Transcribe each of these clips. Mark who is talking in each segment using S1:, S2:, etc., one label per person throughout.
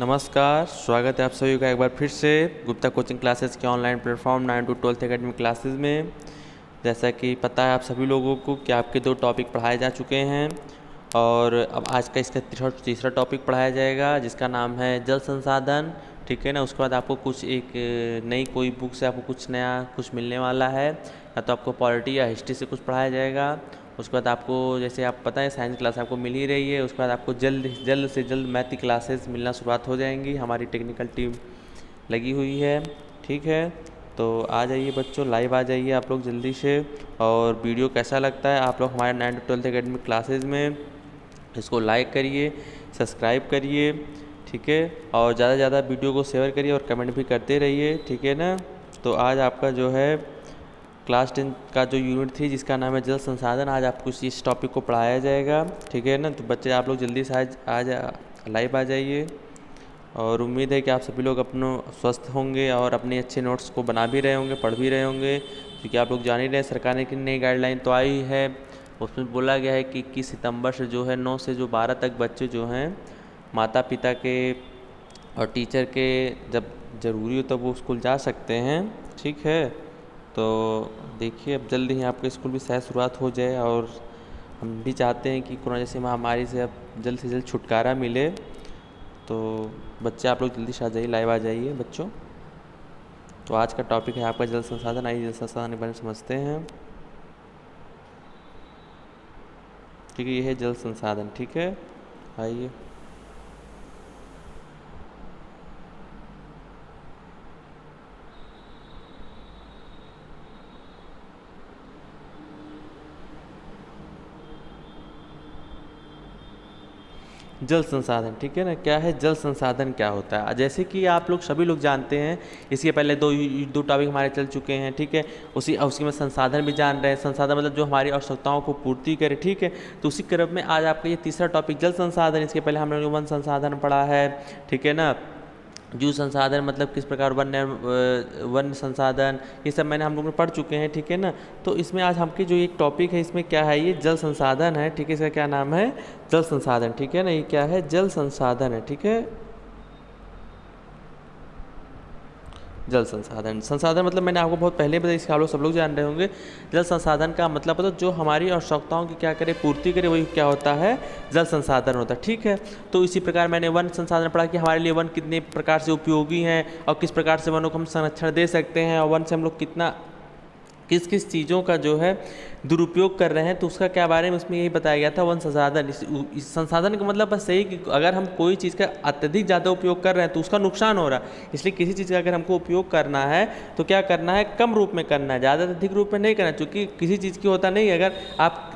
S1: नमस्कार, स्वागत है आप सभी का एक बार फिर से गुप्ता कोचिंग क्लासेस के online platform 9 to 12th academic classes में। जैसा कि पता है आप सभी लोगों को कि आपके 2 टॉपिक पढ़ाए जा चुके हैं और अब आज का इसका तीसरा टॉपिक पढ़ाया जाएगा जिसका नाम है जल संसाधन। ठीक है ना। उसके बाद आपको कुछ एक नई कोई बुक से आपको कुछ नया कुछ मिलने वाला है, या तो आपको पॉलिटी या हिस्ट्री से कुछ पढ़ाया जाएगा। उसके बाद आपको जैसे आप पता है साइंस क्लास आपको मिल ही रही है। उसके बाद आपको जल्द से जल्द मैथ की क्लासेस मिलना शुरुआत हो जाएंगी। हमारी टेक्निकल टीम लगी हुई है। ठीक है, तो आ जाइए बच्चों, लाइव आ जाइए आप लोग जल्दी से। और वीडियो कैसा लगता है आप लोग हमारे 9 to 12th एकेडमिक क्लासेस में इसको लाइक करिए, सब्सक्राइब करिए। ठीक है, और ज़्यादा से ज़्यादा वीडियो को शेयर करिए और कमेंट भी करते रहिए। ठीक है ना। तो आज आपका जो है क्लास 10 का जो यूनिट थी जिसका नाम है जल संसाधन, आज आपको इस टॉपिक को पढ़ाया जाएगा। ठीक है ना। तो बच्चे आप लोग जल्दी से आज लाइव आ जाइए और उम्मीद है कि आप सभी लोग अपने स्वस्थ होंगे और अपने अच्छे नोट्स को बना भी रहे होंगे, पढ़ भी रहे होंगे। क्योंकि आप लोग जान ही रहे हैं सरकार ने की नई गाइडलाइन तो आई है। उसमें बोला गया है कि 21 सितंबर से जो है 9 से जो 12 तक बच्चे जो हैं माता पिता के और टीचर के जब ज़रूरी हो तब वो स्कूल जा सकते हैं। ठीक है, तो देखिए अब जल्दी ही आपके स्कूल भी शायद शुरुआत हो जाए और हम भी चाहते हैं कि कोरोना जैसी महामारी से अब जल्द से जल्द छुटकारा मिले। तो बच्चे आप लोग जल्दी से आ जाइए, लाइव आ जाइए बच्चों। तो आज का टॉपिक है आपका जल संसाधन। आइए जल संसाधन के बारे में समझते हैं। ठीक है, ये है जल संसाधन। ठीक है, आइए। जल संसाधन, ठीक है ना। क्या है जल संसाधन, क्या होता है? जैसे कि आप लोग सभी लोग जानते हैं, इसके पहले दो टॉपिक हमारे चल चुके हैं। ठीक है, उसी में संसाधन भी जान रहे हैं। संसाधन मतलब जो हमारी आवश्यकताओं को पूर्ति करे। ठीक है, तो उसी क्रम में आज आपका ये तीसरा टॉपिक जल संसाधन। इसके पहले हम लोगों ने वन संसाधन पढ़ा है। ठीक है ना। जू संसाधन मतलब किस प्रकार वन संसाधन, ये सब हम लोग पढ़ चुके हैं। ठीक है ना। तो इसमें आज हमकी जो एक टॉपिक है इसमें क्या है, ये जल संसाधन है। ठीक है, इसका क्या नाम है? जल संसाधन। ठीक है ना, ये क्या है? जल संसाधन है। ठीक है, जल संसाधन। संसाधन मतलब मैंने आपको बहुत पहले बताया, इसके आप लोग सब लोग जान रहे होंगे। जल संसाधन का मतलब मतलब जो हमारी आवश्यकताओं की क्या करे, पूर्ति करे, वही क्या होता है? जल संसाधन होता है। ठीक है, तो इसी प्रकार मैंने वन संसाधन पढ़ा कि हमारे लिए वन कितने प्रकार से उपयोगी हैं और किस प्रकार से वनों को हम संरक्षण दे सकते हैं और वन से हम लोग किस किस चीज़ों का जो है दुरुपयोग कर रहे हैं, तो उसका क्या बारे में उसमें यही बताया गया था। वन संसाधन, इस संसाधन का मतलब बस यही कि अगर हम कोई चीज़ का अत्यधिक ज़्यादा उपयोग कर रहे हैं तो उसका नुकसान हो रहा है। इसलिए किसी चीज़ का अगर हमको उपयोग करना है तो क्या करना है? कम रूप में करना है, ज़्यादा अधिक रूप में नहीं करना। क्योंकि किसी चीज़ की होता नहीं,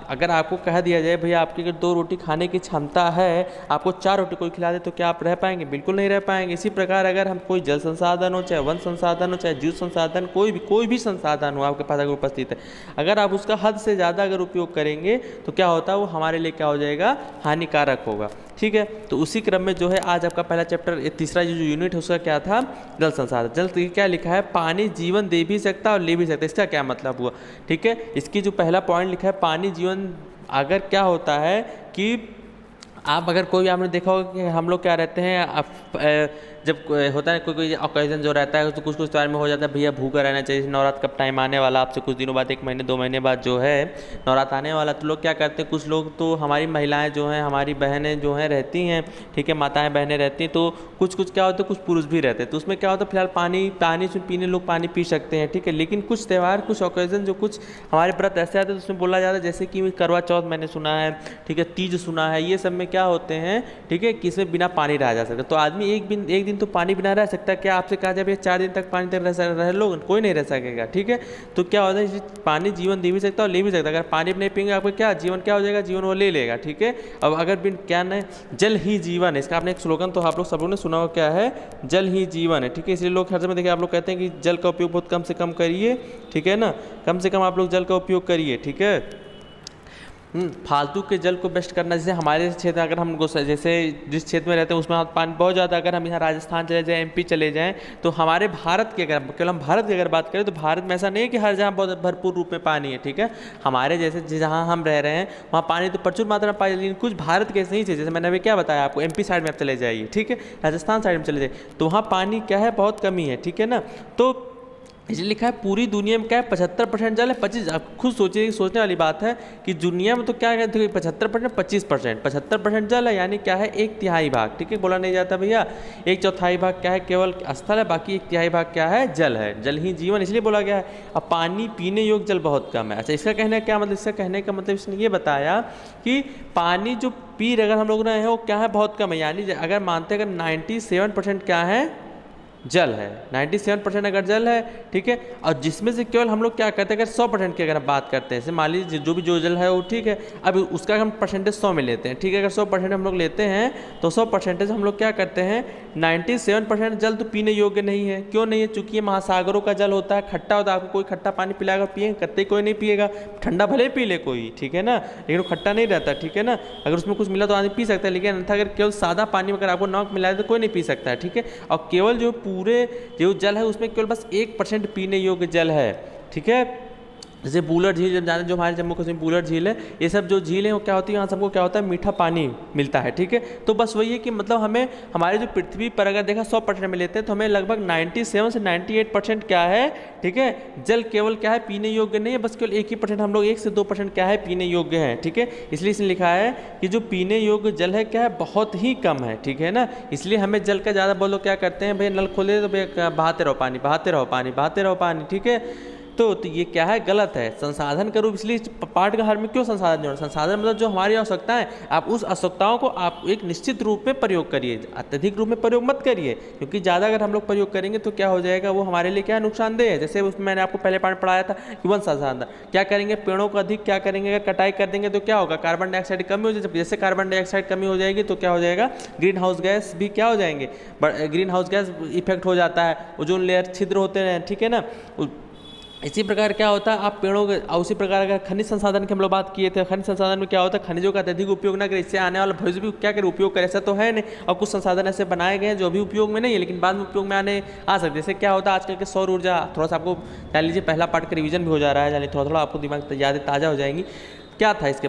S1: अगर आपको कह दिया जाए भैया आपकी अगर 2 रोटी खाने की क्षमता है, आपको 4 रोटी कोई खिला दे तो क्या आप रह पाएंगे? बिल्कुल नहीं रह पाएंगे। इसी प्रकार अगर हम कोई जल संसाधन हो, चाहे वन संसाधन हो, चाहे जीव संसाधन, कोई भी संसाधन हो आपके पास अगर उपस्थित है, अगर आप उसका हद से ज़्यादा अगर उपयोग करेंगे तो क्या होता है? वो हमारे लिए क्या हो जाएगा? हानिकारक होगा। ठीक है, तो उसी क्रम में जो है आज आपका पहला चैप्टर, तीसरा जो यूनिट है उसका क्या था? जल संसाधन। जल क्या लिखा है? पानी जीवन दे भी सकता है और ले भी सकता है। इसका क्या मतलब हुआ? ठीक है, इसकी जो पहला पॉइंट लिखा है पानी जीवन, अगर क्या होता है कि आप अगर कोई आपने देखा होगा कि हम लोग क्या रहते हैं, जब होता है कोई ओकेजन जो रहता है तो कुछ त्यौहार में हो जाता है भैया भूखा रहना चाहिए। नवरात्र कब टाइम आने वाला, आपसे कुछ दिनों बाद, 1 महीने 2 महीने बाद जो है नवरात्र आने वाला, तो लोग क्या करते हैं, कुछ लोग तो हमारी महिलाएं जो हैं, हमारी बहनें जो हैं रहती हैं। ठीक है, माताएं बहनें रहती हैं, तो कुछ क्या होता है, कुछ पुरुष भी रहते हैं। तो उसमें क्या होता है, फिलहाल पानी पीने लोग पानी पी सकते हैं। ठीक है, लेकिन कुछ त्यौहार, कुछ ओकेजन, जो कुछ हमारे व्रत ऐसे आते हैं तो उसमें बोला जाता है, जैसे कि करवा चौथ मैंने सुना है। ठीक है, तीज सुना है, ये सब में क्या होते हैं, ठीक है, कि इसमें बिना पानी रहा जा सकता। तो आदमी एक दिन तो पानी बिना रह सकता है। क्या आपसे कहा जाए भैया 4 दिन तक पानी तक रह लोग, कोई नहीं रह सकेगा। ठीक है, तो क्या होता है, पानी जीवन दे भी सकता है और ले भी सकता है। अगर पानी नहीं पिएंगे आपको क्या जीवन क्या हो जाएगा? जीवन वो ले लेगा। ठीक है, अब अगर बिन क्या नहीं, जल ही जीवन है, इसका आपने एक स्लोगन तो आप लोग सब लोग ने सुना हो, क्या है? जल ही जीवन है। ठीक है, इसलिए लोग हर समय देखिए आप लोग कहते हैं कि जल का उपयोग बहुत कम से कम करिए। ठीक है ना, कम से कम आप लोग जल का उपयोग करिए। ठीक है, फालतू के जल को वेस्ट करना, जैसे हमारे क्षेत्र अगर हम जैसे जिस क्षेत्र में रहते हैं उसमें पानी बहुत ज़्यादा, अगर हम यहाँ राजस्थान चले जाएँ, एमपी चले जाएँ, तो हमारे भारत की अगर केवल हम भारत की अगर बात करें तो भारत में ऐसा नहीं है कि हर जगह बहुत भरपूर रूप में पानी है, ठीक है। हमारे जैसे जहाँ हम रह रहे हैं वहाँ पानी तो प्रचुर मात्रा में पाई, लेकिन कुछ भारत के ऐसे ही थे, जैसे मैंने अभी क्या बताया आपको, एमपी साइड में आप चले जाइए, ठीक है, राजस्थान साइड में चले जाइए, तो वहाँ पानी क्या है, बहुत कमी है, ठीक है ना। तो इसलिए लिखा है पूरी दुनिया में क्या है, 75% जल है, 25, आप खुद सोचिए, सोचने वाली बात है कि दुनिया में तो क्या है, 75%, 25%, 75% जल है, यानी क्या है, 1/3 भाग, ठीक है, बोला नहीं जाता भैया, 1/4 भाग क्या है, केवल स्थल है, बाकी 1/3 भाग क्या है, जल है, जल ही जीवन, इसलिए बोला गया है। अब पानी पीने योग्य जल बहुत कम है। अच्छा, इसका कहने का क्या मतलब, इसका कहने का मतलब इसने ये बताया कि पानी जो पी रहे अगर हम लोग रहे हैं वो क्या है, बहुत कम है, यानी अगर मानते हैं अगर 97% क्या है, जल है, 97% अगर जल है, ठीक है, और जिसमें से केवल हम लोग क्या करते हैं, अगर 100% की अगर बात करते हैं, जैसे मान लीजिए जो जल है वो ठीक है, अब उसका हम परसेंटेज 100 में लेते हैं, ठीक है, अगर 100% हम लोग लेते हैं तो 100% हम लोग क्या करते हैं, 97% जल तो पीने योग्य नहीं है। क्यों नहीं है, चूंकि ये महासागरों का जल होता है, खट्टा होता है, आपको कोई खट्टा पानी पिलाएगा पिए, कत्ते कोई नहीं पिएगा, ठंडा भले पी ले कोई, ठीक है ना, लेकिन वो खट्टा नहीं रहता, ठीक है ना, अगर उसमें कुछ मिला तो आदमी पी सकता है, लेकिन अन्यथा अगर केवल सादा पानी में अगर आपको नमक मिला तो कोई नहीं पी सकता है, ठीक है। और केवल जो पूरे जो जल है उसमें केवल बस 1% पीने योग्य जल है, ठीक है। जैसे बूलर झील जब जाते हैं, जो हमारे जम्मू कश्मीर बूलर झील है, ये सब जो झील है वो क्या होती है, यहाँ सबको क्या होता है, मीठा पानी मिलता है, ठीक है। तो बस वही है कि मतलब हमें हमारे जो पृथ्वी पर अगर देखा 100% में लेते हैं तो हमें लगभग 97 से 98% क्या है, ठीक है, जल केवल क्या है, पीने योग्य नहीं है, बस केवल 1% हम लोग 1 से 2% क्या है, पीने योग्य है, ठीक है। इसलिए इसने लिखा है कि जो पीने योग्य जल है क्या है, बहुत ही कम है, ठीक है ना। इसलिए हमें जल का ज़्यादा बोलो क्या करते हैं, भैया नल खोले तो भैया बहाते रहो पानी, बहाते रहो पानी, बहाते रहो पानी, ठीक है। तो ये क्या है, गलत है। संसाधन का रूप, इसलिए पाठ का हर में क्यों संसाधन जोड़ा, संसाधन मतलब जो हमारी आवश्यकताएं, आप उस आवश्यकताओं को आप एक निश्चित रूप में प्रयोग करिए, अत्यधिक रूप में प्रयोग मत करिए, क्योंकि ज़्यादा अगर हम लोग प्रयोग करेंगे तो क्या हो जाएगा, वो हमारे लिए क्या नुकसानदेह है। जैसे उसमें मैंने आपको पहले पाठ पढ़ाया था कि वन संसाधन क्या करेंगे, पेड़ों को अधिक क्या करेंगे, अगर कटाई कर देंगे तो क्या होगा, कार्बन डाइऑक्साइड कमी हो जाएगी, जैसे कार्बन डाइऑक्साइड कमी हो जाएगी तो क्या हो जाएगा, ग्रीन हाउस गैस भी क्या हो जाएंगे, ग्रीन हाउस गैस इफेक्ट हो जाता है, ओजोन लेयर छिद्र होते हैं, ठीक है ना। इसी प्रकार क्या होता है, आप पेड़ों के, उसी प्रकार अगर खनिज संसाधन की हम लोग बात किए थे, खनिज संसाधन में क्या होता है, खनिजों का अत्यधिक उपयोग ना करें, इससे आने वाला भविष्य भी क्या करें, उपयोग करें, ऐसा तो है नहीं। और कुछ संसाधन ऐसे बनाए गए हैं जो अभी उपयोग में नहीं है लेकिन बाद में उपयोग में आने आ सकते। जैसे क्या होता है आजकल के सौर ऊर्जा, थोड़ा सा आपको जान लीजिए, पहला पार्ट का रिविजन भी हो जा रहा है, जानिए थोड़ा थोड़ा आपको दिमाग यादें ताज़ा हो जाएंगी। क्या था इसके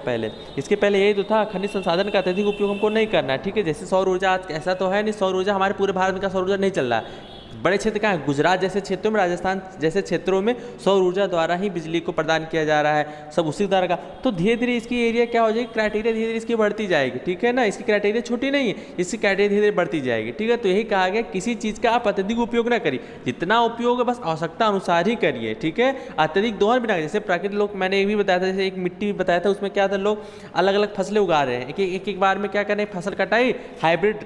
S1: पहले यही तो था, खनिज संसाधन का अत्यधिक उपयोग हमको नहीं करना है, ठीक है। जैसे सौर ऊर्जा, आज ऐसा तो है नहीं, सौर ऊर्जा हमारे पूरे भारत में का सौर ऊर्जा नहीं चल रहा है, बड़े क्षेत्र कहाँ है, गुजरात जैसे क्षेत्रों में, राजस्थान जैसे क्षेत्रों में सौर ऊर्जा द्वारा ही बिजली को प्रदान किया जा रहा है, सब उसी द्वारा का। तो धीरे धीरे इसकी एरिया क्या हो जाएगी, क्राइटेरिया धीरे धीरे इसकी बढ़ती जाएगी, ठीक है ना। इसकी क्राइटेरिया छोटी नहीं है, इसकी क्राइटेरिया धीरे धीरे बढ़ती जाएगी, ठीक है। तो यही कहा गया, किसी चीज़ का आप अत्यधिक उपयोग ना करिए, जितना उपयोग है बस आवश्यकता अनुसार ही करिए, ठीक है। अत्यधिक दोहन भी ना करिए। जैसे प्राकृतिक लोग, मैंने ये भी बताया था, जैसे एक मिट्टी भी बताया था, उसमें क्या था, लोग अलग अलग फसलें उगा रहे हैं, एक बार में क्या करें, फसल कटाई, हाइब्रिड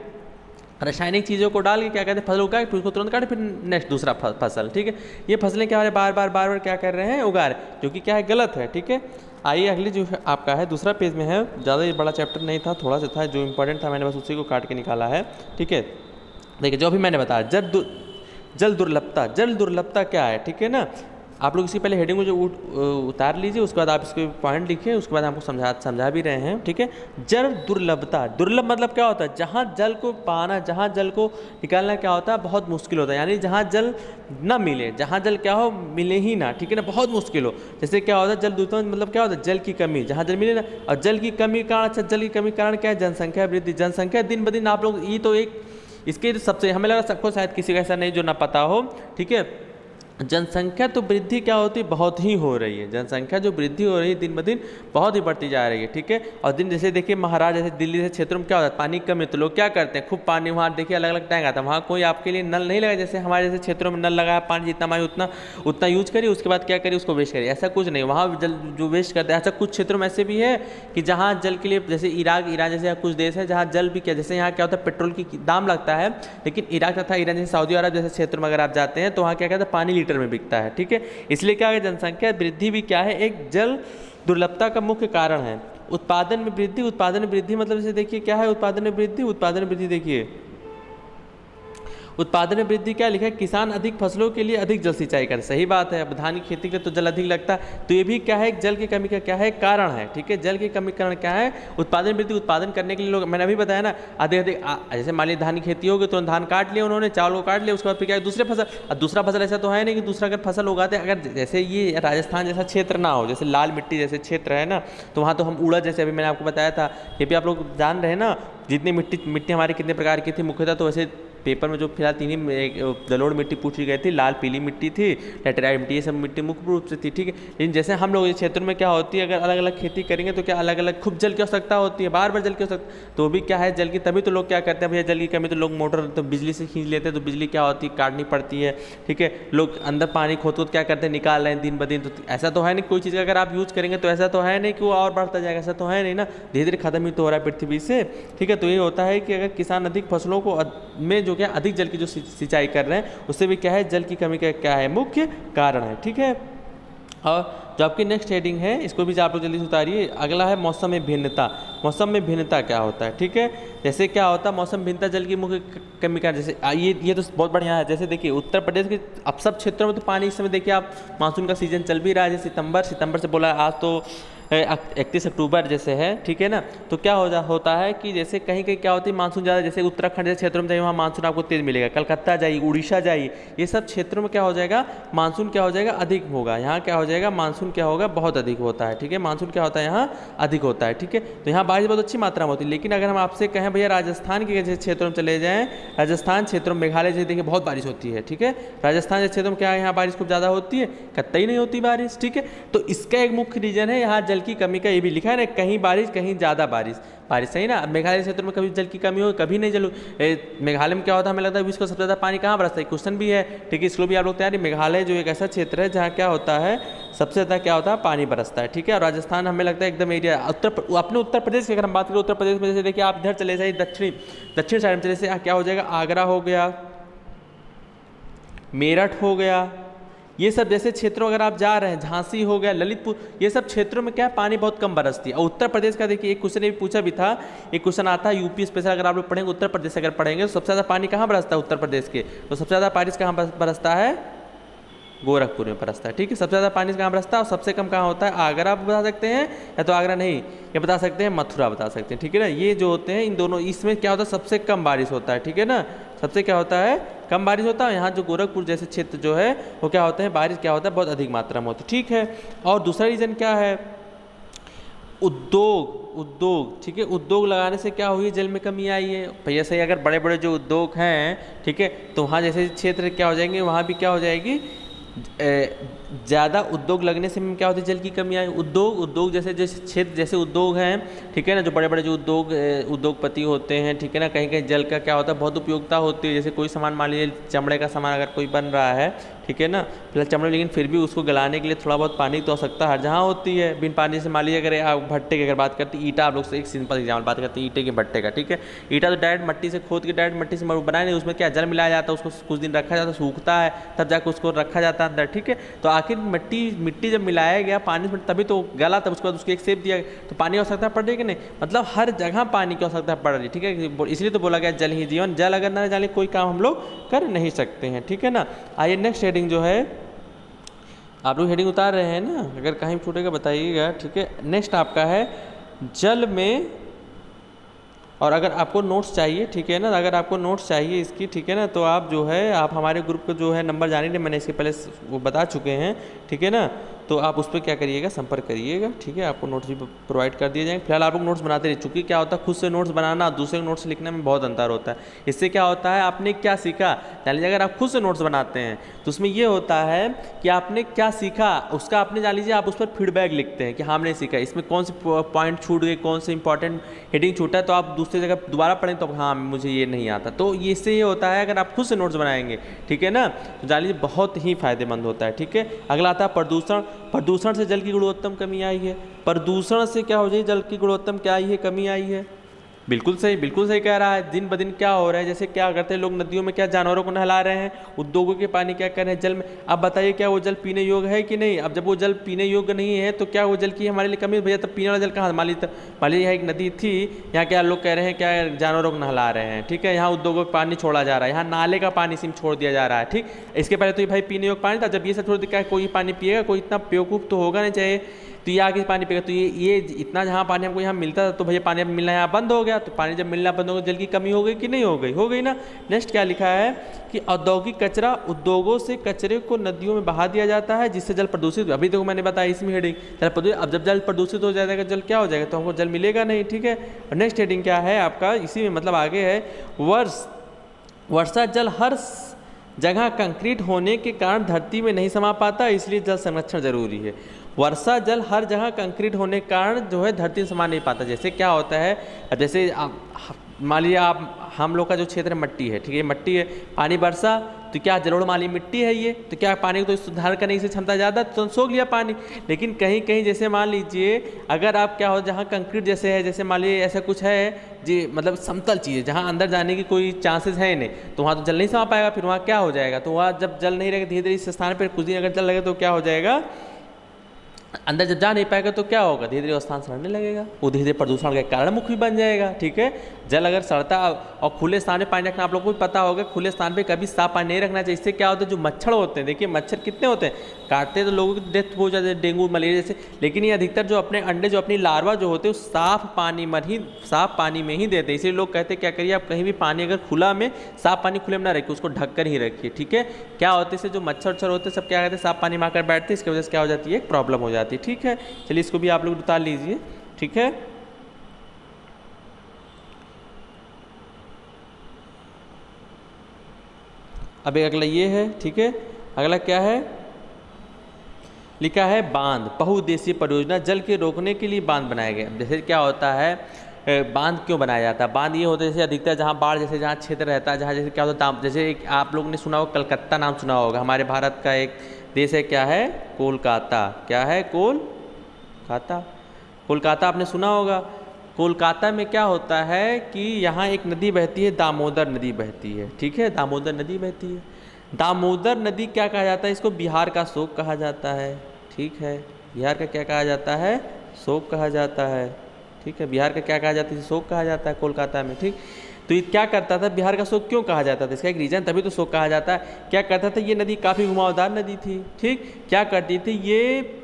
S1: रासायनिक चीज़ों को डाल के क्या कहते हैं, फसल उगा, फिर उसको तुरंत काटे, फिर नेक्स्ट दूसरा फसल, ठीक है। ये फसलें क्या हो रही है, बार बार क्या कर रहे हैं, उगा रहे हैं, जो कि क्या है, गलत है, ठीक है। आइए अगली जो आपका है दूसरा पेज में है, ज़्यादा ये बड़ा चैप्टर नहीं था, थोड़ा सा था, जो इंपॉर्टेंट था मैंने बस उसी को काट के निकाला है, ठीक है। देखिए जो अभी मैंने बताया, जल दुर्लभता क्या है, ठीक है ना। आप लोग इसकी पहले हेडिंग को जो उतार लीजिए, उसके बाद आप इसके पॉइंट लिखिए, उसके बाद हमको समझा भी रहे हैं, ठीक है। जल दुर्लभता, दुर्लभ मतलब क्या होता है, जहाँ जल को पाना, जहाँ जल को निकालना क्या होता है, बहुत मुश्किल होता है, यानी जहाँ जल ना मिले, जहाँ जल क्या हो, मिले ही ना, ठीक है ना, बहुत मुश्किल हो। जैसे क्या होता है, जल दूषण मतलब क्या होता है, जल की कमी, जहाँ जल मिले ना। और जल की कमी कारण, अच्छा जल की कमी कारण क्या है, जनसंख्या वृद्धि, जनसंख्या दिन ब दिन, आप लोग ये तो एक इसके सबसे, हमें लगा सबको शायद किसी को ऐसा नहीं जो ना पता हो, ठीक है। जनसंख्या तो वृद्धि क्या होती है, बहुत ही हो रही है, जनसंख्या जो वृद्धि हो रही है दिन ब दिन बहुत ही बढ़ती जा रही है, ठीक है। और दिन जैसे देखिए महाराष्ट्र जैसे दिल्ली जैसे क्षेत्रों में क्या होता है, पानी कम है तो लोग क्या करते हैं, खूब पानी, वहाँ देखिए अलग अलग टैंक आता है, वहाँ कोई आपके लिए नल नहीं लगा, जैसे हमारे जैसे क्षेत्रों में नल लगाया, पानी जितना मांगे उतना यूज करिए, उसके बाद क्या करिए, उसको वेस्ट करिए, ऐसा कुछ नहीं, वहाँ जल जो वेस्ट करते हैं। ऐसा कुछ क्षेत्रों में ऐसे भी है कि जहाँ जल के लिए, जैसे ईरान जैसे कुछ देश है जहाँ जल भी क्या, जैसे यहाँ क्या होता है, पेट्रोल की दाम लगता है, लेकिन इराक तथा ईरान जैसे सऊदी अरब जैसे क्षेत्र में अगर आप जाते हैं तो वहाँ क्या कहते हैं, पानी लीटर में बिकता है, ठीक है। इसलिए क्या है, जनसंख्या वृद्धि भी क्या है, एक जल दुर्लभता का मुख्य कारण है। उत्पादन में वृद्धि मतलब जैसे देखिए क्या है, उत्पादन में वृद्धि देखिए, उत्पादन में वृद्धि क्या लिखा है, किसान अधिक फसलों के लिए अधिक जल सिंचाई करें। सही बात है, अब धान की खेती के तो जल अधिक लगता है, तो ये भी क्या है, जल की कमी का क्या है कारण है। ठीक है, जल की कमी कारण क्या है, उत्पादन वृद्धि। उत्पादन करने के लिए लोग, मैंने अभी बताया ना, अधिक अधिक जैसे मान लीजिए धान की खेती होगी तो धान काट लिया उन्होंने, चावल को काट लिया, उसके बाद फिर क्या है दूसरे फसल। अब दूसरा फसल ऐसा तो है नहीं कि दूसरा अगर फसल उगाते, अगर जैसे ये राजस्थान जैसा क्षेत्र ना हो, जैसे लाल मिट्टी जैसे क्षेत्र है ना, तो वहाँ तो हम उड़द, जैसे अभी मैंने आपको बताया था, ये भी आप लोग जान रहे हैं ना, जितनी मिट्टी हमारी कितने प्रकार की थी मुख्यतः, तो वैसे पेपर में जो फिलहाल तीन ही जलोढ़ मिट्टी पूछी गई थी, लाल पीली मिट्टी थी, लेटेराइट मिट्टी, ये सब मिट्टी मुख्य रूप से थी। ठीक है, लेकिन जैसे हम लोग इस क्षेत्र में क्या होती है, अगर अलग अलग खेती करेंगे तो क्या अलग अलग खूब जल की आवश्यकता होती है, बार बार जल की आवश्यकता, तो भी क्या है जल की, तभी तो लोग क्या करते हैं, भैया जल की कमी तो लोग मोटर तो बिजली से खींच लेते हैं, तो बिजली क्या होती है काटनी पड़ती है। ठीक है, लोग अंदर पानी खोद क्या करते हैं, निकाल रहे हैं दिन ब दिन, तो ऐसा तो है नहीं कोई चीज़ अगर आप यूज़ करेंगे तो ऐसा तो है नहीं कि वो और बढ़ता जाएगा, ऐसा तो है नहीं ना, धीरे धीरे खत्म ही तो हो रहा है पृथ्वी से। ठीक है, तो ये होता है कि अगर किसान अधिक फसलों को में जो क्या अधिक जल की जो सिंचाई कर रहे हैं, उससे भी क्या है जल की कमी का क्या है मुख्य कारण है। ठीक है, और जो आपकी नेक्स्ट हेडिंग है इसको भी आप लोग जल्दी से उतारिए। अगला है मौसम में भिन्नता। मौसम में भिन्नता क्या होता है, ठीक है, जैसे क्या होता है मौसम भिन्नता जल की मुख्य कमी का, जैसे ये तो बहुत बढ़िया है। जैसे देखिए उत्तर प्रदेश के अब सब क्षेत्रों में तो पानी इस समय देखिए आप मानसून का सीजन चल भी रहा है, जैसे सितंबर से बोला, आज तो 31 अक्टूबर जैसे है। ठीक है ना, तो क्या होता है कि जैसे कहीं कहीं क्या होती है मानसून ज़्यादा, जैसे उत्तराखंड जैसे क्षेत्रों में जाइए वहाँ मानसून आपको तेज़ मिलेगा, कलकत्ता जाइए, उड़ीसा जाइए, ये सब क्षेत्रों में क्या हो जाएगा मानसून क्या हो जाएगा अधिक होगा। यहाँ क्या हो जाएगा मानसून क्या होगा बहुत अधिक होता है। ठीक है, मानसून क्या होता है यहाँ अधिक होता है। ठीक है, तो यहाँ बारिश बहुत अच्छी मात्रा में होती है। लेकिन अगर हम आपसे कहें भैया राजस्थान के जैसे क्षेत्रों में चले जाएँ, राजस्थान क्षेत्रों में मेघालय जैसे देखिए बहुत बारिश होती है। ठीक है, राजस्थान जैसे क्षेत्रों में क्या है यहाँ बारिश खूब ज़्यादा होती है, कतई नहीं होती बारिश। ठीक है, तो इसका एक मुख्य रीज़न है यहाँ जल की कमी का, ये भी लिखा है ना, कहीं बारिश कहीं ज़्यादा बारिश सही ना। मेघालय क्षेत्र में कभी जल की कमी हो कभी नहीं जल, मेघालय में क्या होता है हमें लगता है विश्व का सबसे ज़्यादा पानी कहाँ बरसता है, क्वेश्चन भी है। ठीक है, इसको भी आप लोग तैयारी, मेघालय जो एक ऐसा क्षेत्र है जहाँ क्या होता है सबसे ज़्यादा क्या होता है पानी बरसता है। ठीक है, और राजस्थान हमें लगता है एकदम एरिया अपने उत्तर प्रदेश की अगर हम बात करें, उत्तर प्रदेश में जैसे देखिए आप इधर चले जाइए दक्षिण साइड में चले से क्या हो जाएगा, आगरा हो गया, मेरठ हो गया, ये सब जैसे क्षेत्रों अगर आप जा रहे हैं, झांसी हो गया, ललितपुर, ये सब क्षेत्रों में क्या है पानी बहुत कम बरसती है। और उत्तर प्रदेश का देखिए एक क्वेश्चन भी पूछा भी था, एक क्वेश्चन आता है यूपी स्पेशल, अगर आप लोग पढ़ेंगे उत्तर प्रदेश अगर पढ़ेंगे तो सबसे ज़्यादा पानी कहाँ बरसता है उत्तर प्रदेश के, तो सबसे ज़्यादा बारिश कहाँ बरसता है, गोरखपुर में बरसता है। ठीक है, सबसे ज़्यादा पानी कहाँ बरसता है और सबसे कम कहाँ होता है, आगरा आप बता सकते हैं, या तो आगरा नहीं ये बता सकते हैं, मथुरा बता सकते हैं। ठीक है ना, ये जो होते हैं इन दोनों, इसमें क्या होता है सबसे कम बारिश होता है। ठीक है ना, सबसे क्या होता है कम बारिश होता है। यहाँ जो गोरखपुर जैसे क्षेत्र जो है वो क्या होता है बारिश क्या होता है बहुत अधिक मात्रा में होती है। ठीक है, और दूसरा रीज़न क्या है, उद्योग। ठीक है, उद्योग लगाने से क्या हुई, जल में कमी आई है भैया। सही, अगर बड़े बड़े जो उद्योग हैं, ठीक है, तो वहाँ जैसे क्षेत्र क्या हो जाएंगे, वहाँ भी क्या हो जाएगी ज़्यादा उद्योग लगने से क्या होती है जल की कमी आई। उद्योग जैसे क्षेत्र जैसे उद्योग हैं, ठीक है ना, जो बड़े बड़े जो उद्योगपति होते हैं, ठीक है ना, कहीं कहीं जल का क्या होता है बहुत उपयोगिता होती है। जैसे कोई सामान मान लीजिए चमड़े का सामान अगर कोई बन रहा है, ठीक है ना, फिलहाल चमड़े, लेकिन फिर भी उसको गलाने के लिए थोड़ा बहुत पानी की तो आवश्यकता हर जहाँ होती है। बिन पानी से मान लीजिए अगर आप भट्टे की अगर बात करते हैं, ईटा, आप लोग से एक सिंपल एग्जाम्पल बात करते हैं ईटे के भट्टे का। ठीक है, ईटा तो डायरेक्ट मट्टी से खोद के डायरेक्ट मट्टी से बनाए नहीं, उसमें क्या जल मिलाया जाता है, उसको कुछ दिन रखा जाता है, सूखता है, तब जाकर उसको रखा जाता है अंदर। ठीक है, तो आखिर मिट्टी जब मिलाया गया पानी में तभी तो गला, तब उसके बाद उसको एक शेप दिया गया, तो पानी की आवश्यकता पड़ रही है कि नहीं, मतलब हर जगह पानी की आवश्यकता पड़ रही है। ठीक है, इसलिए तो बोला गया जल ही जीवन, जल अगर ना डाले कोई काम हम लोग कर नहीं सकते हैं। ठीक है ना, आइए नेक्स्ट हेडिंग जो है, आप लोग हेडिंग उतार रहे हैं ना, अगर कहीं छूटेगा बताइएगा। ठीक है, नेक्स्ट आपका है जल में, और अगर आपको नोट्स चाहिए, ठीक है ना, अगर आपको नोट्स चाहिए इसकी, ठीक है ना, तो आप जो है आप हमारे ग्रुप का जो है नंबर जाने नहीं, मैंने इसके पहले वो बता चुके हैं। ठीक है ना, तो आप उस पर क्या करिएगा संपर्क करिएगा। ठीक है, आपको नोट्स भी प्रोवाइड कर दिए जाएंगे। फिलहाल आप लोग नोट्स बनाते रहिए, चूँकि क्या होता है खुद से नोट्स बनाना दूसरे नोट्स लिखने में बहुत अंतर होता है। इससे क्या होता है आपने क्या सीखा, जान लीजिए अगर आप खुद से नोट्स बनाते हैं तो उसमें ये होता है कि आपने क्या सीखा उसका आपने जान लीजिए आप उस पर फीडबैक लिखते हैं कि हाँ हमने सीखा, इसमें कौन से पॉइंट छूट गए, कौन से इंपॉर्टेंट हेडिंग छूटा है, तो आप दूसरी जगह दोबारा पढ़ें तो हाँ मुझे ये नहीं आता। तो ये इससे ये होता है अगर आप खुद से नोट्स बनाएंगे, ठीक है ना, तो जान लीजिए बहुत ही फायदेमंद होता है। ठीक है, अगला आता है प्रदूषण। प्रदूषण से जल की गुणवत्ता में कमी आई है। प्रदूषण से क्या हो जाए जल की गुणवत्ता में क्या आई है, कमी आई है। बिल्कुल सही कह रहा है। दिन ब दिन क्या हो रहा है, जैसे क्या करते हैं लोग नदियों में क्या जानवरों को नहला रहे हैं, उद्योगों के पानी क्या कर रहे हैं जल में। अब बताइए क्या वो जल पीने योग्य है कि नहीं। अब जब वो जल पीने योग्य नहीं है तो क्या वो जल की हमारे लिए कमी है भैया। तब पीने वाला जल कहाँ, मान लीजिए यहाँ एक नदी थी, यहाँ क्या लोग कह रहे हैं क्या जानवरों को नहला रहे हैं, ठीक है। यहाँ उद्योगों का पानी छोड़ा जा रहा है, यहाँ नाले का पानी सिम छोड़ दिया जा रहा है, ठीक। इसके पहले तो ये भाई पीने योग्य पानी था। जब ये सब छोड़ दिया, कोई पानी पिएगा, कोई इतना बेवकूफ़ तो होगा नहीं चाहिए तो ये आगे पानी पिएगा। तो ये इतना जहाँ पानी हमको यहाँ मिलता था तो भैया पानी अब मिलना यहाँ बंद हो गया। तो पानी जब मिलना बंद हो गया, जल की कमी हो गई कि नहीं हो गई, हो गई ना। नेक्स्ट क्या लिखा है कि औद्योगिक कचरा, उद्योगों से कचरे को नदियों में बहा दिया जाता है जिससे जल प्रदूषित। अभी देखो मैंने बताया इसमें हेडिंग जल प्रदूषित। अब जब जल प्रदूषित हो जाएगा, जल क्या हो जाएगा, तो हमको जल मिलेगा नहीं, ठीक है। और नेक्स्ट हेडिंग क्या है आपका, इसी में मतलब आगे है, वर्षा जल हर जगह कंक्रीट होने के कारण धरती में नहीं समा पाता, इसलिए जल संरक्षण जरूरी है। वर्षा जल हर जगह कंक्रीट होने के कारण जो है धरती में समा नहीं पाता। जैसे क्या होता है, जैसे मान लीजिए हम लोग का जो क्षेत्र मट्टी है, ठीक है, मट्टी है, पानी बरसा तो क्या जलोढ़ वाली मिट्टी है ये, तो क्या पानी को तो सुधार करने की क्षमता ज़्यादा, तो सोख लिया पानी। लेकिन कहीं कहीं जैसे मान लीजिए अगर आप क्या हो, जहाँ कंक्रीट जैसे है, जैसे मान लीजिए ऐसा कुछ है जी, मतलब समतल चीज़ है जहाँ अंदर जाने की कोई चांसेस है नहीं, तो वहाँ तो जल नहीं समा पाएगा। फिर वहाँ क्या हो जाएगा, तो वहाँ जब जल नहीं रहेगा, धीरे धीरे इस स्थान पर कुछ दिन अगर जल लगे तो क्या हो जाएगा, अंदर जब जा नहीं पाएगा तो क्या होगा, धीरे धीरे स्थान सड़ने लगेगा, वो धीरे धीरे प्रदूषण का कारण मुख्य भी बन जाएगा, ठीक है। जल अगर सड़ता, और खुले स्थान में पानी रखना आप लोगों को भी पता होगा, खुले स्थान पे कभी साफ पानी नहीं रखना चाहिए। इससे क्या होता है, जो मच्छर होते हैं, देखिए मच्छर कितने होते हैं, काटते हैं तो लोगों की डेथ हो जाती है, डेंगू मलेरिया जैसे। लेकिन ये अधिकतर जो अपने अंडे, जो अपनी लार्वा जो होते हैं, साफ पानी में ही देते हैं। इसलिए लोग कहते हैं क्या करिए, आप कहीं भी पानी अगर खुला में, साफ पानी खुले में ना रखिए, उसको ढक कर ही रखिए, ठीक है। क्या होता है, इससे जो मच्छर होते हैं सब क्या कहते हैं, साफ पानी में आकर बैठते हैं, इसकी वजह से क्या हो जाती है, एक प्रॉब्लम हो जाती है, ठीक है। चलिए इसको भी आप लोग उतार लीजिए, ठीक है। अब अगला ये है, ठीक है। अगला क्या है, लिखा है बांध, बहुउद्देशीय परियोजना, जल के रोकने के लिए बांध बनाए गए। जैसे क्या होता है, बांध क्यों बनाया जाता है, बांध ये होता है जैसे अधिकतर जहाँ बाढ़, जैसे जहाँ क्षेत्र रहता है, जहाँ जैसे क्या होता है, जैसे एक आप लोगों ने सुना होगा, कलकत्ता नाम सुना होगा, हमारे भारत का एक देश है, क्या है, कोलकाता। क्या है, कोलकाता आपने सुना होगा। कोलकाता में क्या होता है कि यहाँ एक नदी बहती है, दामोदर नदी बहती है, ठीक है, दामोदर नदी बहती है। दामोदर नदी क्या कहा जाता है, इसको बिहार का शोक कहा जाता है, ठीक है। बिहार का क्या कहा जाता है, शोक कहा जाता है, ठीक है। बिहार का क्या कहा जाता है, शोक कहा जाता है कोलकाता में, ठीक। तो ये क्या करता था, बिहार का शोक क्यों कहा जाता था, इसका एक रीज़न, तभी तो शोक कहा जाता है। क्या करता था, ये नदी काफ़ी घुमावदार नदी थी, ठीक। क्या करती थी ये,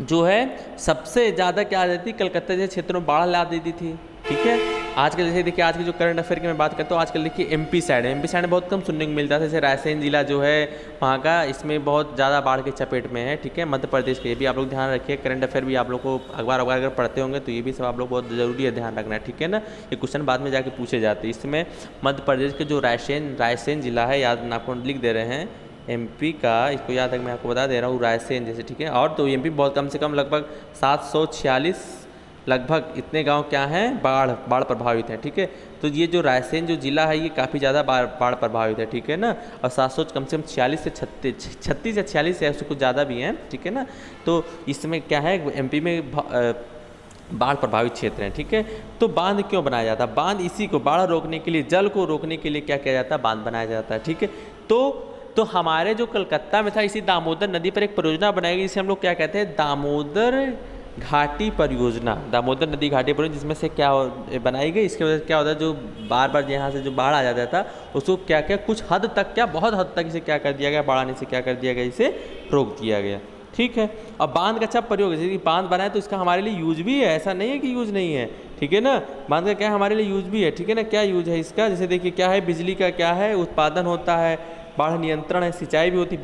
S1: जो है सबसे ज़्यादा क्या रहती, कलकत्ता जैसे क्षेत्रों में बाढ़ ला देती थी, ठीक है। आजकल जैसे देखिए, आज के जो करंट अफेयर की मैं बात करता हूँ, आजकल देखिए एमपी साइड में बहुत कम सुनने को मिलता है। जैसे रायसेन जिला जो है वहाँ का, इसमें बहुत ज़्यादा बाढ़ के चपेट में है, ठीक है। मध्य प्रदेश के, ये भी आप लोग ध्यान रखिए। करंट अफेयर भी आप लोग को अखबार अगर पढ़ते होंगे तो ये भी सब आप लोग बहुत ज़रूरी है ध्यान रखना, ठीक है ना। ये क्वेश्चन बाद में जाके पूछे जाते हैं। इसमें मध्य प्रदेश के जो रायसेन जिला है, याद आपको लिख दे रहे हैं, एमपी का, इसको याद है, मैं आपको बता दे रहा हूँ, रायसेन जैसे, ठीक है। और तो एमपी बहुत कम से कम लगभग 746 लगभग इतने गांव क्या हैं, बाढ़ प्रभावित हैं, ठीक है। तो ये जो रायसेन जो जिला है, ये काफ़ी ज़्यादा बाढ़ प्रभावित है, ठीक है ना। और 700 कम से कम 36 से 36 या 46 है, उससे कुछ ज़्यादा भी हैं, ठीक है ना। तो इसमें क्या है, एमपी में बाढ़ प्रभावित क्षेत्र हैं, ठीक है। तो बांध क्यों बनाया जाता है, बांध इसी को, बाढ़ रोकने के लिए, जल को रोकने के लिए क्या किया जाता है, बांध बनाया जाता है, ठीक है। तो हमारे जो कलकत्ता में था, इसी दामोदर नदी पर एक परियोजना बनाई गई, जिसे हम लोग क्या कहते हैं, दामोदर घाटी परियोजना, दामोदर नदी घाटी परियोजना, जिसमें से क्या बनाई गई, इसके वजह से क्या होता है, जो बार बार यहाँ से जो बाढ़ आ जाता था, उसको क्या क्या कुछ हद तक, क्या बहुत हद तक इसे क्या कर दिया गया, बाढ़ आने से क्या कर दिया गया, इसे रोक दिया गया, ठीक है। अब बांध का अच्छा प्रयोग है, जैसे कि बांध बनाए तो इसका हमारे लिए यूज भी है, ऐसा नहीं है कि यूज नहीं है, ठीक है ना। बांध का क्या हमारे लिए यूज भी है, ठीक है ना। क्या यूज है इसका, जैसे देखिए क्या है, बिजली का क्या है, उत्पादन होता है, बाढ़ नियंत्रण है, सिंचाई भी होती है।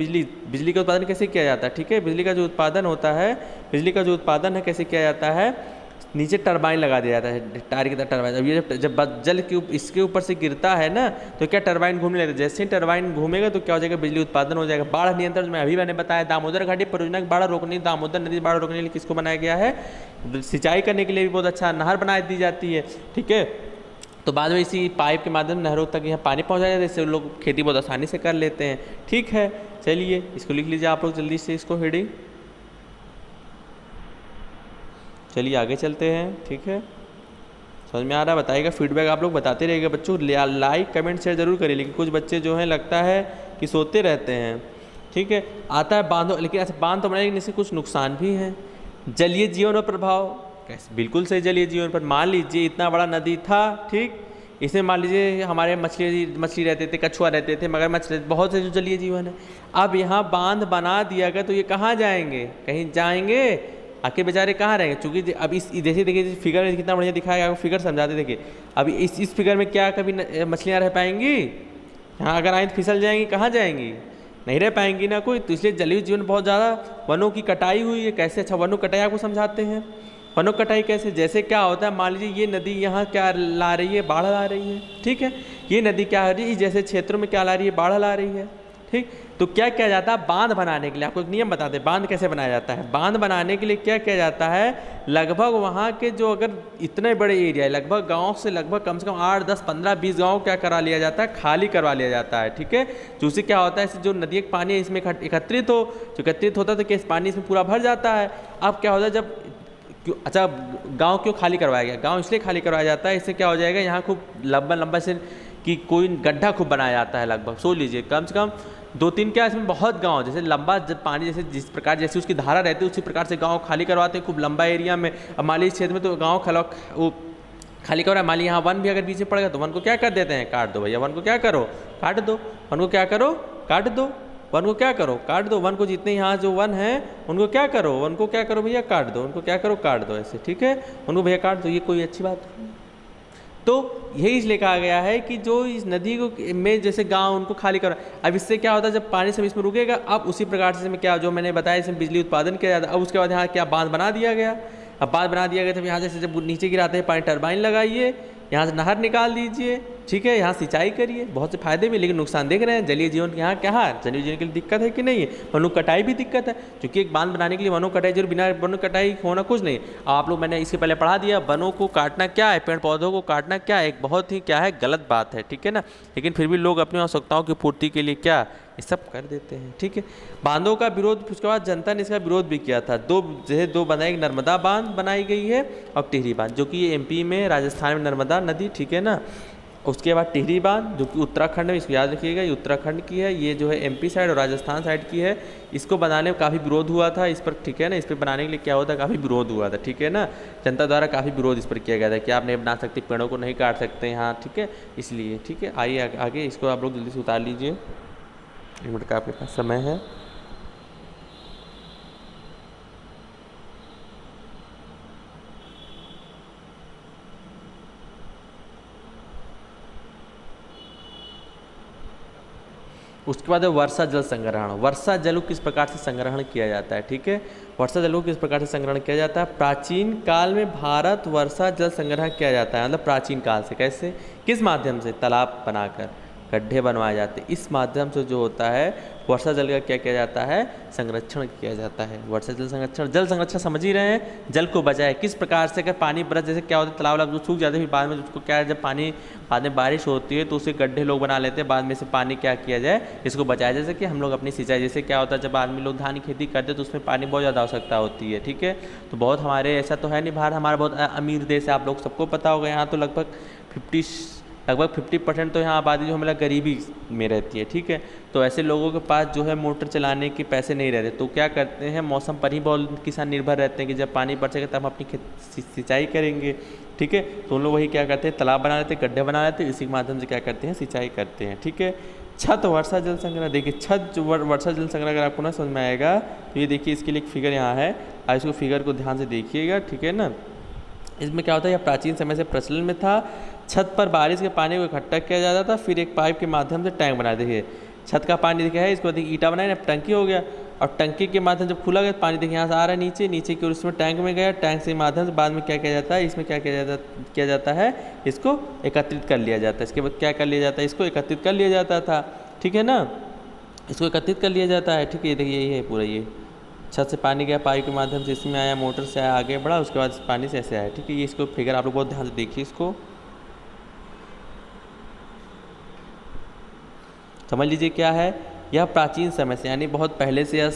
S1: बिजली का उत्पादन कैसे किया जाता है, ठीक है। बिजली का जो उत्पादन होता है, बिजली का जो उत्पादन है कैसे किया जाता है, नीचे टरबाइन लगा दिया जाता है, टायर की तरह टरबाइन। अब ये जब जल के इसके ऊपर से गिरता है ना, तो क्या टरबाइन घूमने लगता है, जैसे ही टरबाइन घूमेगा तो क्या हो जाएगा, बिजली उत्पादन हो जाएगा। बाढ़ नियंत्रण में मैंने बताया, दामोदर घाटी परियोजना की बाढ़ रोकने, दामोदर नदी बाढ़ रोकने के लिए किसको बनाया गया है, सिंचाई करने के लिए भी बहुत अच्छा नहर बना दी जाती है, ठीक है। तो बाद में इसी पाइप के माध्यम नहरों तक यहाँ पानी पहुँचाया जाता है, इससे लोग खेती बहुत आसानी से कर लेते हैं, ठीक है। चलिए इसको लिख लीजिए आप लोग जल्दी से, इसको हेडिंग। चलिए आगे चलते हैं, ठीक है। समझ में आ रहा है? बताइएगा, फीडबैक आप लोग बताते रहिएगा बच्चों, लाइक कमेंट शेयर जरूर करिए। लेकिन कुछ बच्चे जो हैं लगता है कि सोते रहते हैं, ठीक है। आता है बांधो, लेकिन ऐसे बांध तो बनाए, लेकिन इससे कुछ नुकसान भी हैं। जलीय जीवन और प्रभाव, कैसे? बिल्कुल सही, जलीय जीवन पर। मान लीजिए इतना बड़ा नदी था, ठीक, इसमें मान लीजिए हमारे मछली रहते थे, कछुआ रहते थे, मगरमच्छ रहते, बहुत से जो जलीय जीवन है। अब यहाँ बांध बना दिया गया तो ये कहाँ जाएंगे? कहीं जाएंगे? आखिर बेचारे कहाँ रहेंगे? चूँकि अब इस जैसे देखिए फिगर में कितना बढ़िया दिखाया, आपको फिगर समझाते देखिए। अभी इस फिगर में क्या कभी मछलियाँ रह पाएंगी? यहाँ अगर आए तो फिसल जाएंगी, कहाँ जाएंगी? नहीं रह पाएंगी ना कोई। तो इसलिए जलीय जीवन बहुत ज़्यादा, वनों की कटाई हुई है। कैसे? अच्छा, वनों कटाई आपको समझाते हैं। वनों कटाई कैसे? जैसे क्या होता है, मान लीजिए ये नदी यहाँ क्या ला रही है? बाढ़ ला रही है, ठीक है। ये नदी क्या हो रही है? जैसे क्षेत्रों में क्या ला रही है? बाढ़ ला रही है, ठीक। तो क्या किया जाता है? बांध बनाने के लिए आपको एक नियम बताते हैं, बांध कैसे बनाया जाता है। बांध बनाने के लिए क्या किया जाता है? लगभग वहाँ के जो अगर इतने बड़े एरिया है, लगभग गाँव से लगभग कम से कम 8, 10, 15, 20 गाँव क्या करा लिया जाता है? खाली करवा लिया जाता है, ठीक है। तो उससे क्या होता है, जो नदी का पानी है इसमें एकत्रित होता है, तो क्या पानी इसमें पूरा भर जाता है। अब क्या होता है, जब अच्छा गांव क्यों खाली करवाया गया? गांव इसलिए खाली करवाया जाता है, इससे क्या हो जाएगा, यहाँ खूब लंबा लंबा से कि कोई गड्ढा खूब बनाया जाता है। लगभग सोच लीजिए कम से कम 2-3 क्या इसमें बहुत गांव, जैसे लंबा जब पानी जैसे जिस प्रकार जैसे उसकी धारा रहती है उसी प्रकार से गांव खाली करवाते हैं खूब लंबा एरिया में। अब मान लीजिए क्षेत्र में तो गाँव खाली करवा, मान लीजिए यहाँ वन भी अगर बीच में पड़ गया तो वन को क्या कर देते हैं? काट दो भैया, वन को क्या करो? काट दो। वन को क्या करो? काट दो। वन को क्या करो? काट दो। वन को जितने यहाँ जो वन है उनको क्या करो? वन को क्या करो भैया? काट दो। उनको क्या करो? काट दो, ऐसे, ठीक है। उनको भैया काट दो, ये कोई अच्छी बात नहीं। तो यही इसलिए कहा गया है कि जो इस नदी को में जैसे गांव उनको खाली करो। अब इससे क्या होता है, जब पानी सब इसमें रुकेगा, अब उसी प्रकार से क्या जो मैंने बताया इसमें बिजली उत्पादन किया जाता है। अब उसके बाद यहाँ क्या बांध बना दिया गया। अब बांध बना दिया गया तब यहाँ जैसे जब नीचे गिराते हैं पानी, टरबाइन लगाइए, यहाँ से नहर निकाल दीजिए, ठीक है, यहाँ सिंचाई करिए, बहुत से फायदे भी। लेकिन नुकसान देख रहे हैं, जलीय जीवन यहाँ क्या है? जलीय जीवन के लिए दिक्कत है कि नहीं है? वनों कटाई भी दिक्कत है, क्योंकि एक बांध बनाने के लिए वनों कटाई जरूर, बिना वनों कटाई होना कुछ नहीं। आप लोग मैंने इसके पहले पढ़ा दिया, वनों को काटना क्या है, पेड़ पौधों को काटना क्या है, एक बहुत ही क्या है गलत बात है, ठीक है ना। लेकिन फिर भी लोग अपनी आवश्यकताओं की पूर्ति के लिए क्या ये सब कर देते हैं, ठीक है। बांधों का विरोध, उसके बाद जनता ने इसका विरोध भी किया था। दो बनाई, नर्मदा बांध बनाई गई है और टिहरी बांध, जो कि ये एमपी में, राजस्थान में नर्मदा नदी, ठीक है ना। उसके बाद टिहरी बांध जो कि उत्तराखंड में, इसको याद रखिएगा, ये उत्तराखंड की है, ये जो है एमपी साइड और राजस्थान साइड की है। इसको बनाने में काफ़ी विरोध हुआ था इस पर, ठीक है ना। इस पर बनाने के लिए क्या होता है, काफ़ी विरोध हुआ था, ठीक है ना। जनता द्वारा काफ़ी विरोध इस पर किया गया था कि आप नहीं बना सकते, पेड़ों को नहीं काट सकते यहाँ, ठीक है, इसलिए, ठीक है। आइए आगे इसको आप लोग जल्दी से उतार लीजिए, 1 मिनट का आपके पास समय है। उसके बाद है वर्षा जल संग्रहण। वर्षा जल को किस प्रकार से संग्रहण किया जाता है, ठीक है। वर्षा जल को किस प्रकार से संग्रहण किया जाता है? प्राचीन काल में भारत वर्षा जल संग्रहण किया जाता है, मतलब प्राचीन काल से। कैसे? किस माध्यम से? तालाब बनाकर, गड्ढे बनवाए जाते हैं, इस माध्यम से जो होता है वर्षा जल का क्या किया जाता है? संरक्षण किया जाता है। वर्षा जल संरक्षण, जल संरक्षण समझ ही रहे हैं, जल को बचाए किस प्रकार से। अगर पानी बरस, जैसे क्या होता है तालाब जो सूख जाते हैं, फिर बाद में उसको क्या है, जब पानी बाद में बारिश होती है तो उसे गड्ढे लोग बना लेते हैं, बाद में से पानी क्या किया जाए, इसको बचाया। जैसे कि हम लोग अपनी सिंचाई, जैसे क्या होता है जब आदमी लोग धान की खेती करते हैं तो उसमें पानी बहुत ज़्यादा आवश्यकता होती है, ठीक है। तो बहुत हमारे ऐसा तो है नहीं, भारत हमारा बहुत अमीर देश है, आप लोग सबको पता होगा। यहाँ तो लगभग 50% तो यहाँ आबादी जो हमारा गरीबी में रहती है, ठीक है। तो ऐसे लोगों के पास जो है मोटर चलाने के पैसे नहीं रहते, तो क्या करते हैं, मौसम पर ही बहुत किसान निर्भर रहते हैं कि जब पानी बरसेगा तब हम अपनी सिंचाई करेंगे, ठीक है। तो उन लोग वही क्या करते हैं, तालाब बना लेते हैं, गड्ढे बना लेते हैं, इसी के माध्यम से क्या करते हैं, सिंचाई करते हैं, ठीक है। छत वर्षा जल संग्रह, देखिए छत वर्षा जल संग्रह अगर आपको ना समझ में आएगा तो ये देखिए, इसके लिए एक फिगर यहाँ है, आप इसको फिगर को ध्यान से देखिएगा, ठीक है ना। इसमें क्या होता है, यह प्राचीन समय से प्रचलन में था। छत पर बारिश के पानी को इकट्ठा किया जाता था, फिर एक पाइप के माध्यम से टैंक बना, देखिए छत का पानी देखिए है, इसको देखिए ईटा बनाए ना, टंकी हो गया, और टंकी के माध्यम जब खुला गया पानी देखिए यहाँ से आ रहा है नीचे की ओर, इसमें टैंक में गया, टैंक से माध्यम से बाद में क्या किया जाता है, इसमें क्या किया जाता है, इसको एकत्रित कर लिया जाता है। इसके बाद क्या कर लिया जाता है, इसको एकत्रित कर लिया जाता था, ठीक है ना, इसको एकत्रित कर लिया जाता है, ठीक है। देखिए ये है पूरा, ये छत से पानी गया पाइप के माध्यम से, इसमें आया, मोटर से आया, आगे बढ़ा, उसके बाद पानी से ऐसे आया, ठीक है। ये इसको फिगर आप लोग बहुत ध्यान से देखिए, इसको समझ लीजिए क्या है। यह प्राचीन समय से यानी बहुत पहले से यह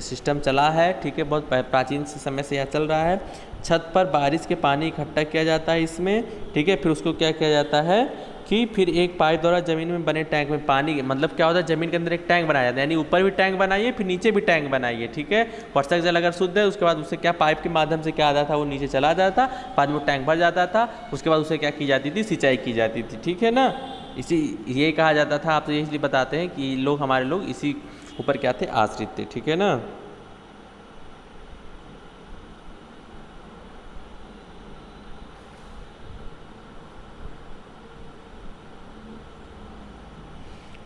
S1: सिस्टम चला है, ठीक है, बहुत प्राचीन समय से यह चल रहा है। छत पर बारिश के पानी इकट्ठा किया जाता है इसमें, ठीक है, फिर उसको क्या किया जाता है कि फिर एक पाइप द्वारा ज़मीन में बने टैंक में पानी, मतलब क्या होता है, ज़मीन के अंदर एक टैंक बनाया जाता है, यानी ऊपर भी टैंक बनाइए फिर नीचे भी टैंक बनाइए, ठीक है। वर्षा का जल अगर शुद्ध है उसके बाद उससे क्या पाइप के माध्यम से क्या आता था, वो नीचे चला जाता, बाद में वो टैंक भर जाता था, उसके बाद उसे क्या की जाती थी, सिंचाई की जाती थी, ठीक है ना। इसी ये कहा जाता था, आप तो इसलिए बताते हैं कि लोग, हमारे लोग इसी ऊपर क्या थे, आश्रित थे, ठीक है ना।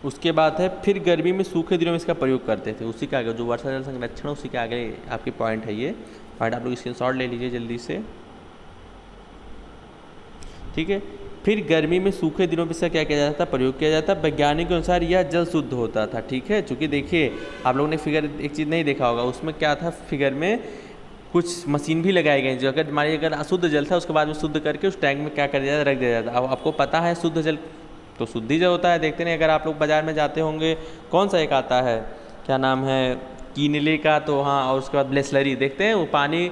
S1: उसके बाद है फिर गर्मी में सूखे दिनों में इसका प्रयोग करते थे। उसी के आगे जो वर्षा जल संरक्षण, उसी के आगे आपकी पॉइंट है, ये पॉइंट आप लोग स्क्रीनशॉट ले लीजिए जल्दी से, ठीक है। फिर गर्मी में सूखे दिनों में इसका क्या किया जाता था, प्रयोग किया जाता। वैज्ञानिक के अनुसार यह जल शुद्ध होता था, ठीक है। चूँकि देखिए आप लोगों ने फिगर एक चीज़ नहीं देखा होगा, उसमें क्या था, फिगर में कुछ मशीन भी लगाए गए जो अगर मान लीजिए अगर अशुद्ध जल था उसके बाद में शुद्ध करके उस टैंक में क्या कर दिया जाता, रख दिया जाता। अब आपको पता है शुद्ध जल तो शुद्ध ही जल होता है, देखते नहीं, अगर आप लोग बाज़ार में जाते होंगे, कौन सा एक आता है, क्या नाम है, कीनले का, तो हाँ, और उसके बाद ब्लेसलरी, देखते हैं वो पानी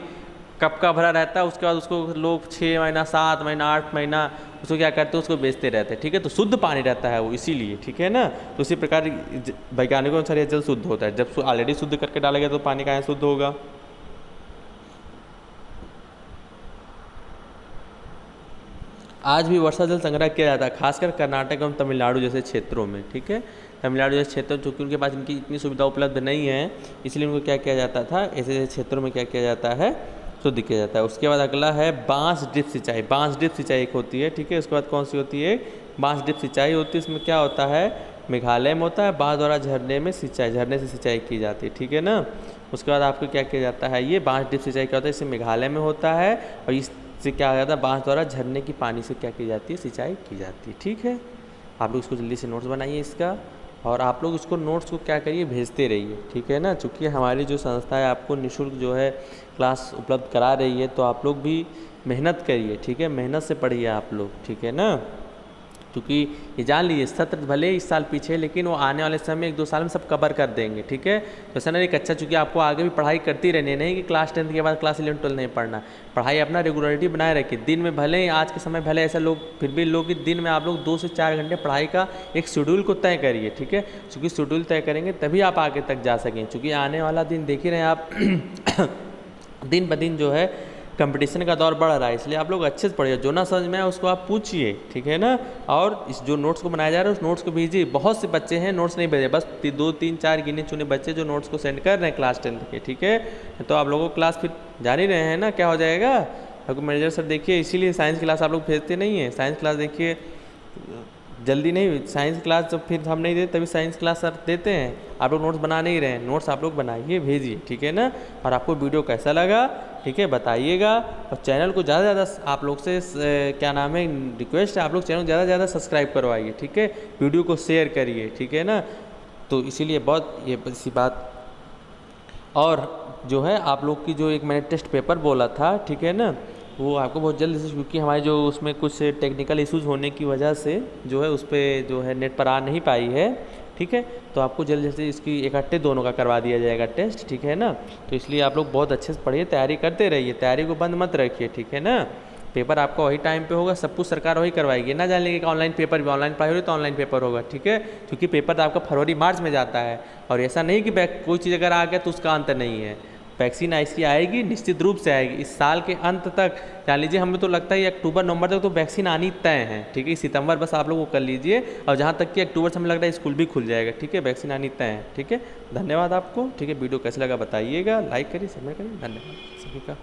S1: कप का भरा रहता है, उसके बाद उसको लोग 6 महीना 7 महीना 8 महीना उसको क्या करते हैं, उसको बेचते रहते हैं, ठीक है। तो शुद्ध पानी रहता है वो, इसीलिए, ठीक है ना। तो इसी प्रकार वैज्ञानिकों अनुसार यह जल शुद्ध होता है। जब ऑलरेडी शुद्ध करके डाला गया तो पानी कहाँ शुद्ध होगा। आज भी वर्षा जल संग्रह किया जाता है, खासकर कर्नाटक एवं तमिलनाडु जैसे क्षेत्रों में, ठीक है। तमिलनाडु जैसे क्षेत्रों, चूँकि उनके पास इनकी इतनी सुविधा उपलब्ध नहीं है, इसलिए उनको क्या किया जाता था, ऐसे क्षेत्रों में क्या किया जाता है, शुद्ध किया जाता है। उसके बाद अगला है बांस ड्रिप सिंचाई। बांस ड्रिप सिंचाई एक होती है, ठीक है। उसके बाद कौन सी होती है, बांस ड्रिप सिंचाई होती है। इसमें क्या होता है, मेघालय में होता है, बांस द्वारा झरने में सिंचाई, झरने से सिंचाई की जाती है, ठीक है ना। उसके बाद आपको क्या किया जाता है, ये बांस ड्रिप सिंचाई क्या होता है, इससे मेघालय में होता है, और इससे क्या हो जाता है, बांस द्वारा झरने की पानी से क्या की जाती है, सिंचाई की जाती है, ठीक है। आप लोग इसको जल्दी से नोट्स बनाइए इसका, और आप लोग इसको नोट्स को क्या करिए, भेजते रहिए, ठीक है ना। चूँकि हमारी जो संस्था है आपको निःशुल्क जो है क्लास उपलब्ध करा रही है, तो आप लोग भी मेहनत करिए, ठीक है, मेहनत से पढ़िए आप लोग, ठीक है ना। क्योंकि ये जान लीजिए सत्र भले इस साल पीछे, लेकिन वो आने वाले समय 1-2 साल में सब कवर कर देंगे, ठीक है। तो ऐसा नहीं, अच्छा चूँकि आपको आगे भी पढ़ाई करती रहनी है, नहीं कि क्लास 10 के बाद क्लास 11 12 नहीं पढ़ना। पढ़ाई अपना रेगुलरिटी बनाए रखिए। दिन में भले ही आज के समय भले ऐसा लोग फिर भी लोग कि दिन में आप लोग 2 से 4 घंटे पढ़ाई का एक शेड्यूल को तय करिए, ठीक है। चूँकि शेड्यूल तय करेंगे तभी आप आगे तक जा सकें। चूँकि आने वाला दिन देख ही रहे हैं आप दिन ब दिन जो है कंपटीशन का दौर बढ़ रहा है, इसलिए आप लोग अच्छे से पढ़िए। जो ना समझ में आए उसको आप पूछिए, ठीक है ना। और इस जो नोट्स को बनाया जा रहा है उस नोट्स को भेजिए। बहुत से बच्चे हैं नोट्स नहीं भेजे, बस 2 3 4 गिने चुने बच्चे जो नोट्स को सेंड कर रहे हैं क्लास 10 के, ठीक है। तो आप लोगों को क्लास फिर जान ही रहे हैं ना क्या हो जाएगा। आपको मैनेजर सर देखिए, इसीलिए साइंस क्लास आप लोग भेजते नहीं हैं। साइंस क्लास देखिए जल्दी नहीं, साइंस क्लास जब फिर हम नहीं देते तभी साइंस क्लास सर देते हैं। आप लोग नोट्स बना नहीं रहे हैं, नोट्स आप लोग बनाइए, भेजिए, ठीक है ना। और आपको वीडियो कैसा लगा, ठीक है, बताइएगा। और चैनल को ज़्यादा से ज़्यादा आप लोग से क्या नाम है, रिक्वेस्ट है, आप लोग चैनल को ज़्यादा से ज़्यादा सब्सक्राइब करवाइए, ठीक है। वीडियो को शेयर करिए, ठीक है ना। तो इसीलिए बहुत ये इसी बात। और जो है आप लोग की जो एक मैंने टेस्ट पेपर बोला था, ठीक है ना, वो आपको बहुत जल्द से, क्योंकि हमारे जो उसमें कुछ टेक्निकल इश्यूज़ होने की वजह से जो है उस पर जो है नेट पर आ नहीं पाई है, ठीक है। तो आपको जल्द से इसकी इकट्ठे दोनों का करवा दिया जाएगा टेस्ट, ठीक है ना। तो इसलिए आप लोग बहुत अच्छे से पढ़िए, तैयारी करते रहिए, तैयारी को बंद मत रखिए, ठीक है ना। पेपर आपका वही टाइम पे होगा, सब कुछ सरकार वही करवाएगी, ना जान लेंगे कि ऑनलाइन पेपर भी, ऑनलाइन पढ़ाई हो तो ऑनलाइन पेपर होगा, ठीक है। क्योंकि पेपर तो आपका फरवरी मार्च में जाता है, और ऐसा नहीं कि कोई चीज़ अगर आ गया तो उसका अंत नहीं है। वैक्सीन ऐसी आएगी, निश्चित रूप से आएगी इस साल के अंत तक। जान लीजिए हमें तो लगता है अक्टूबर नवंबर तक तो वैक्सीन आनी तय है, ठीक है। सितंबर बस आप लोग वो कर लीजिए, और जहाँ तक कि अक्टूबर से हमें लग रहा है स्कूल भी खुल जाएगा, ठीक है। वैक्सीन आनी तय है, ठीक है। धन्यवाद आपको, ठीक है। वीडियो कैसे लगा बताइएगा, लाइक करिए, सबमिट करिए, धन्यवाद सभी का।